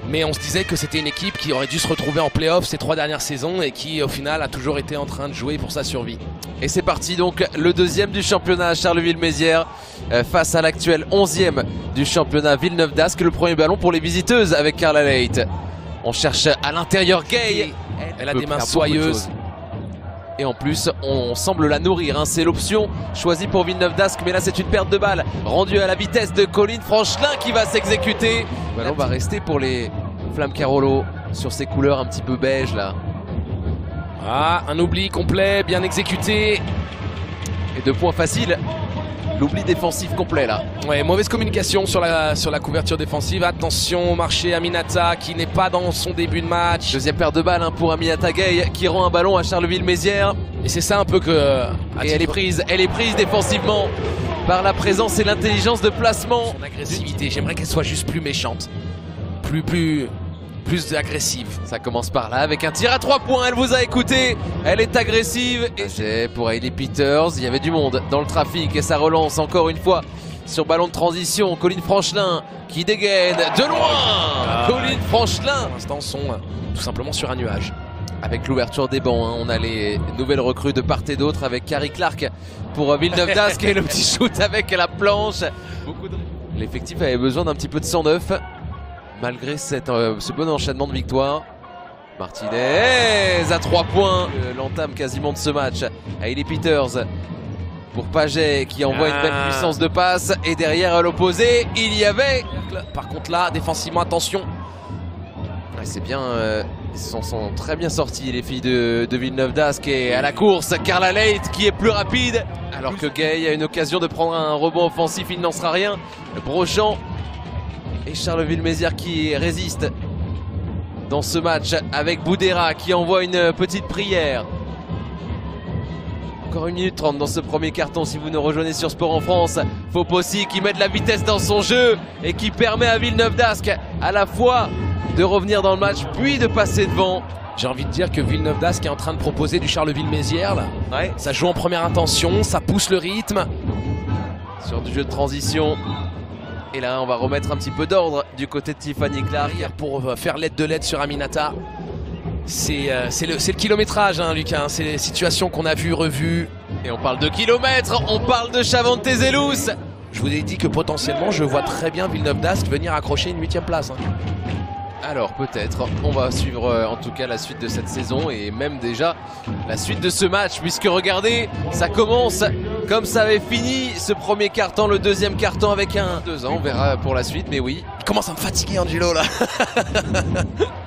Mais on se disait que c'était une équipe qui aurait dû se retrouver en play-off ces 3 dernières saisons et qui au final a toujours été en train de jouer pour sa survie. Et c'est parti donc, le deuxième du championnat, Charleville-Mézières face à l'actuel 11e du championnat Villeneuve d'Ascq. Le premier ballon pour les visiteuses avec Carla Leight. On cherche à l'intérieur Gay. Elle a des mains soyeuses. Et en plus, on semble la nourrir, hein. C'est l'option choisie pour Villeneuve d'Ascq. Mais là, c'est une perte de balle rendue à la vitesse de Colline Franchelin qui va s'exécuter. Le ballon va rester pour les Flammes Carolo sur ces couleurs un petit peu beige là. Ah, un oubli complet, bien exécuté. Et 2 points faciles. L'oubli défensif complet là. Ouais, mauvaise communication sur la couverture défensive. Attention au marché Aminata qui n'est pas dans son début de match. Deuxième paire de balles, hein, pour Aminata Gay qui rend un ballon à Charleville-Mézières. Et c'est ça un peu que... Et elle est prise défensivement par la présence et l'intelligence de placement. Son agressivité, j'aimerais qu'elle soit juste plus méchante. Plus agressive. Ça commence par là avec un tir à 3 points. Elle vous a écouté. Elle est agressive. Et pour Hailey Peters, il y avait du monde dans le trafic et ça relance encore une fois sur ballon de transition. Colline Franchelin qui dégaine de loin. Colline Franchelin. Pour l'instant, sont tout simplement sur un nuage. Avec l'ouverture des bancs, hein, on a les nouvelles recrues de part et d'autre avec Carrie Clark pour Villeneuve d'Ascq et le petit shoot avec la planche. L'effectif avait besoin d'un petit peu de sang neuf. Malgré ce bon enchaînement de victoires. Martinez à 3 points. L'entame quasiment de ce match. Hailey Peters pour Paget qui envoie une belle puissance de passe. Et derrière à l'opposé, il y avait... Par contre là, défensivement, attention. Ouais, c'est bien, ils s'en sont très bien sortis les filles de Villeneuve d'Ascq. Et à la course, Carla Leight qui est plus rapide. Alors que Gay a une occasion de prendre un rebond offensif, il n'en sera rien. Brochant. Et Charleville-Mézières qui résiste dans ce match avec Boudera qui envoie une petite prière. Encore 1 minute 30 dans ce premier carton si vous nous rejoignez sur Sport en France. Fopossi qui met de la vitesse dans son jeu et qui permet à Villeneuve d'Ascq à la fois de revenir dans le match puis de passer devant. J'ai envie de dire que Villeneuve d'Ascq est en train de proposer du Charleville-Mézières là. Ouais. Ça joue en première intention, ça pousse le rythme. Sur du jeu de transition. Et là, on va remettre un petit peu d'ordre du côté de Tiffany Clark. Pour faire l'aide de l'aide sur Aminata. C'est le kilométrage, hein, Lucas. Hein. C'est les situations qu'on a vues, revues. Et on parle de kilomètres, on parle de Chavante Zelous. Je vous ai dit que potentiellement, je vois très bien Villeneuve d'Ascq venir accrocher une 8e place. Hein. Alors peut-être, on va suivre en tout cas la suite de cette saison et même déjà la suite de ce match puisque regardez, ça commence comme ça avait fini ce premier carton, le deuxième carton avec un 2 ans, on verra pour la suite mais oui. Il commence à me fatiguer Angelo là.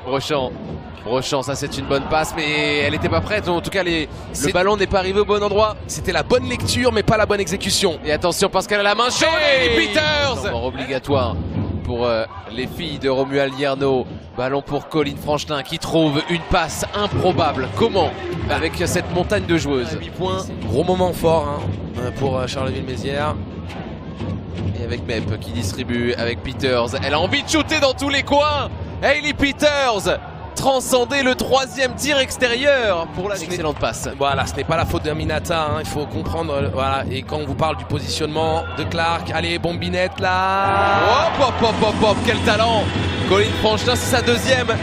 Brochant, ça c'est une bonne passe mais elle n'était pas prête, en tout cas le ballon n'est pas arrivé au bon endroit. C'était la bonne lecture mais pas la bonne exécution. Et attention parce qu'elle a la main chaude, Hailey Peters. Obligatoire pour les filles de Romuald Lierno. Ballon pour Colline Franchelin qui trouve une passe improbable. Comment? Avec cette montagne de joueuses. 8 points. Gros moment fort hein, pour Charleville-Mézières. Et avec Mep qui distribue avec Peters. Elle a envie de shooter dans tous les coins. Hailey Peters transcender le 3e tir extérieur pour la excellente passe. Voilà, ce n'est pas la faute d'Aminata, hein, il faut comprendre. Voilà, et quand on vous parle du positionnement de Clark, allez, bombinette là. Hop, quel talent. Colline Franchelin, c'est sa 2e.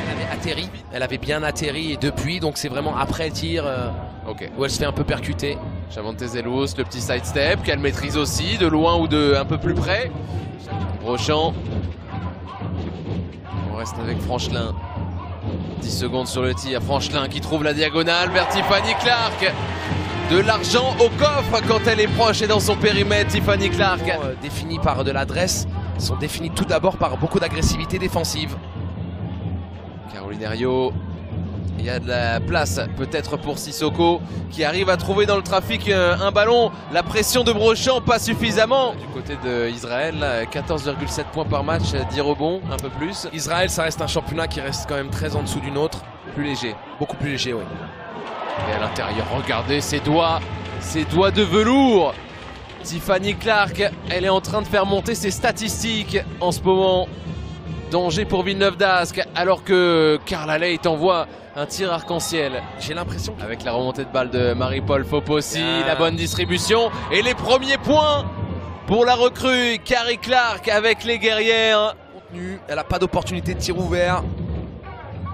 Elle avait bien atterri et depuis, donc c'est vraiment après le tir où elle se fait un peu percuter. Chavante Zelous, le petit sidestep qu'elle maîtrise aussi, de loin ou de un peu plus près. Brochant. On reste avec Franchelin. 10 secondes sur le tir, Franchelin qui trouve la diagonale vers Tiffany Clark. De l'argent au coffre quand elle est proche et dans son périmètre, Tiffany Clark. Définis par de l'adresse, sont définis tout d'abord par beaucoup d'agressivité défensive. Caroline Herriot, il y a de la place peut-être pour Sissoko qui arrive à trouver dans le trafic un ballon. La pression de Brochant, pas suffisamment. Du côté d'Israël, 14,7 points par match, 10 rebonds, un peu plus. Israël, ça reste un championnat qui reste quand même très en dessous du nôtre. Plus léger. Beaucoup plus léger, oui. Et à l'intérieur, regardez ses doigts de velours. Tiffany Clark, elle est en train de faire monter ses statistiques en ce moment. Danger pour Villeneuve d'Ascq alors que Carla Leight envoie un tir arc-en-ciel. J'ai l'impression avec la remontée de balle de Marie-Paul Fopossi, la bonne distribution et les premiers points pour la recrue Carrie Clark avec les guerrières. retenue. Elle n'a pas d'opportunité de tir ouvert.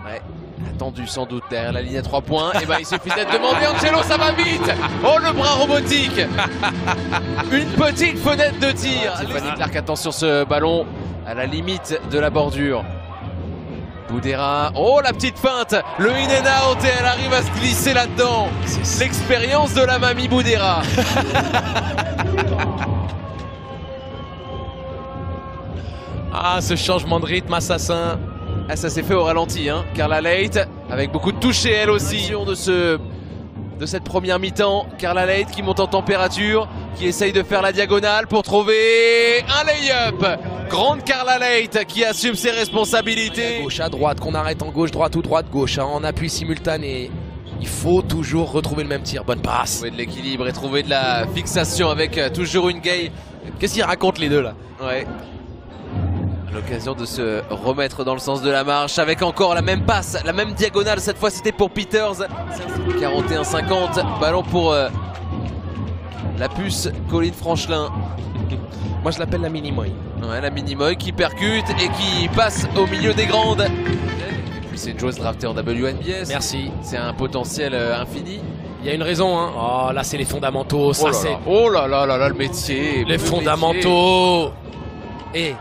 Ouais, attendu sans doute derrière la ligne à 3 points. Et ben il suffit d'être demandé. Angelo, ça va vite. Oh, le bras robotique. Une petite fenêtre de tir. Tiffany Clark, attention ce ballon à la limite de la bordure. Boudera, oh la petite feinte, le in and out et elle arrive à se glisser là-dedans. L'expérience de la mamie Boudera. Ah, ce changement de rythme assassin. Ah, ça s'est fait au ralenti, hein. Carla Leight avec beaucoup de touchés elle aussi de cette première mi-temps. Carla Leight qui monte en température, qui essaye de faire la diagonale pour trouver un lay-up. Grande Carla Leight qui assume ses responsabilités. Gauche à droite, qu'on arrête en gauche, droite ou droite, gauche, hein, en appui simultané. Il faut toujours retrouver le même tir. Bonne passe. Trouver de l'équilibre et trouver de la fixation avec toujours une Gay. Qu'est-ce qu'ils racontent les deux là? Ouais. L'occasion de se remettre dans le sens de la marche avec encore la même passe, la même diagonale. Cette fois c'était pour Peters. 41-50, ballon pour la puce Colline Franchelin. Moi je l'appelle la mini-moy. Ouais, la mini-moy qui percute et qui passe au milieu des grandes. Et puis c'est une joueuse draftée en WNBS. Merci. C'est un potentiel infini. Il y a une raison, hein. Oh là c'est les fondamentaux, ça c'est. Oh là là là là, le métier. Les fondamentaux. Et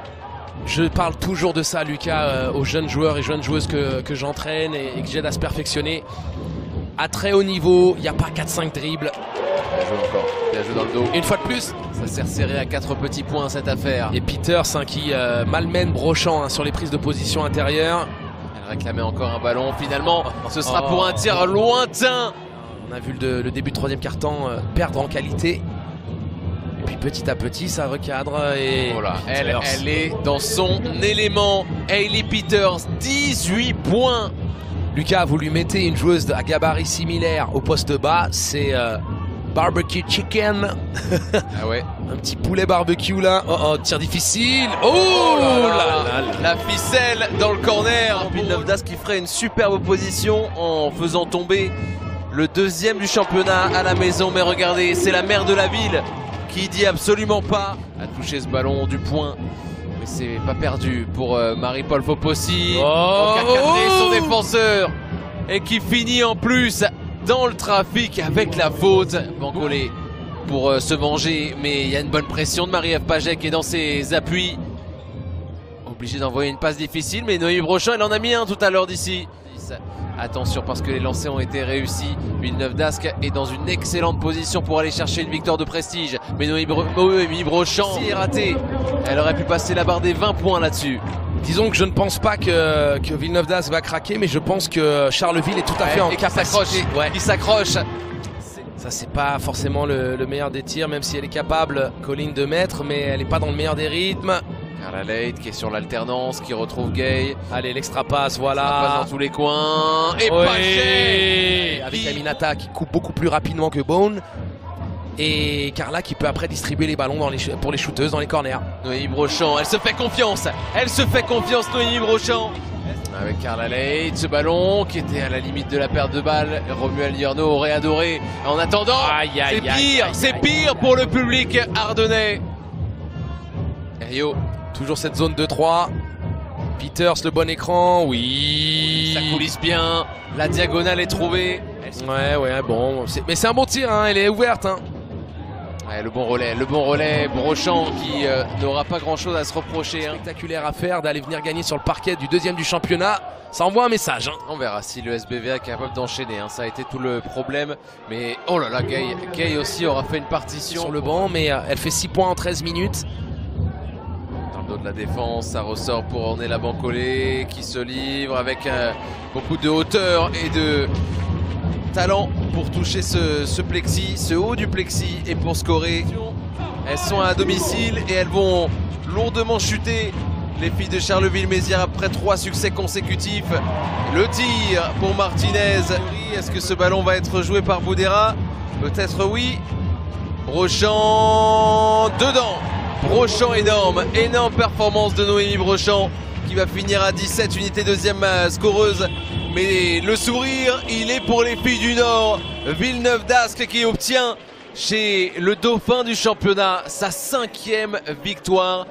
je parle toujours de ça, Lucas, aux jeunes joueurs et jeunes joueuses que j'entraîne et que j'aide à se perfectionner. À très haut niveau, il n'y a pas 4-5 dribbles. Bien joué encore, bien joué dans le dos. Une fois de plus. Ça s'est resserré à 4 petits points cette affaire. Et Peters hein, qui malmène Brochant hein, sur les prises de position intérieures. Elle réclamait encore un ballon, finalement ce sera pour un tir lointain. On a vu le début de troisième quart-temps perdre en qualité. Et puis petit à petit ça recadre et voilà, elle est dans son élément. Hailey Peters, 18 points. Lucas, vous lui mettez une joueuse à gabarit similaire au poste bas, c'est barbecue chicken. Ah ouais. Un petit poulet barbecue là. Oh, tir difficile. Oh là. La ficelle dans le corner. Villeneuve d'Ascq qui ferait une superbe opposition en faisant tomber le deuxième du championnat à la maison. Mais regardez, c'est la maire de la ville qui dit absolument pas à toucher ce ballon du point. Mais c'est pas perdu pour Marie-Paul Fopossi. Qui a cadré son défenseur et qui finit en plus dans le trafic avec la faute. Bancolé pour se venger, mais il y a une bonne pression de Marie-Ève Paget qui est dans ses appuis. Obligé d'envoyer une passe difficile, mais Noémie Brochant, elle en a mis un tout à l'heure d'ici. Attention parce que les lancers ont été réussis. Villeneuve d'Ascq est dans une excellente position pour aller chercher une victoire de prestige. Mais Noémie Brochant est ratée. Elle aurait pu passer la barre des 20 points là-dessus. Disons que je ne pense pas que Villeneuve d'Ascq va craquer, mais je pense que Charleville est tout à fait en capacité. Qui s'accroche. Ça c'est pas forcément le meilleur des tirs, même si elle est capable, Colline, de mettre, mais elle n'est pas dans le meilleur des rythmes. Carla Leight qui est sur l'alternance, qui retrouve Gay. Allez, l'extra passe, voilà. Passe dans tous les coins. Et Paget avec Aminata qui coupe beaucoup plus rapidement que Bone. Et Carla qui peut après distribuer les ballons pour les shooteuses dans les corners. Noémie Brochant, elle se fait confiance. Elle se fait confiance, Noémie Brochant. Avec Carla Leight, ce ballon qui était à la limite de la perte de balle. Romuald Lierno aurait adoré. En attendant, c'est pire pour le public ardennais. Rio. Toujours cette zone 2-3. Peters, le bon écran, oui. Ça coulisse bien. La diagonale est trouvée. Ouais, bon. Mais c'est un bon tir, hein, elle est ouverte. Hein. Ouais, le bon relais. Brochant qui n'aura pas grand chose à se reprocher. Spectaculaire à faire d'aller venir gagner sur le parquet du deuxième du championnat. Ça envoie un message. Hein. On verra si le SBVA est capable d'enchaîner. Hein. Ça a été tout le problème. Mais oh là là, Gay aussi aura fait une partition. Sur le banc, mais elle fait 6 points en 13 minutes. De la défense, ça ressort pour Ornella Bancolé qui se livre avec beaucoup de hauteur et de talent pour toucher ce plexi, ce haut du plexi et pour scorer. Elles sont à domicile et elles vont lourdement chuter, les filles de Charleville-Mézières, après 3 succès consécutifs. Le tir pour Martinez. Est-ce que ce ballon va être joué par Boudera? Peut-être oui. Brochant dedans. Brochant énorme performance de Noémie Brochant qui va finir à 17 unités, deuxième scoreuse. Mais le sourire, il est pour les filles du Nord. Villeneuve d'Ascq qui obtient chez le dauphin du championnat sa 5e victoire.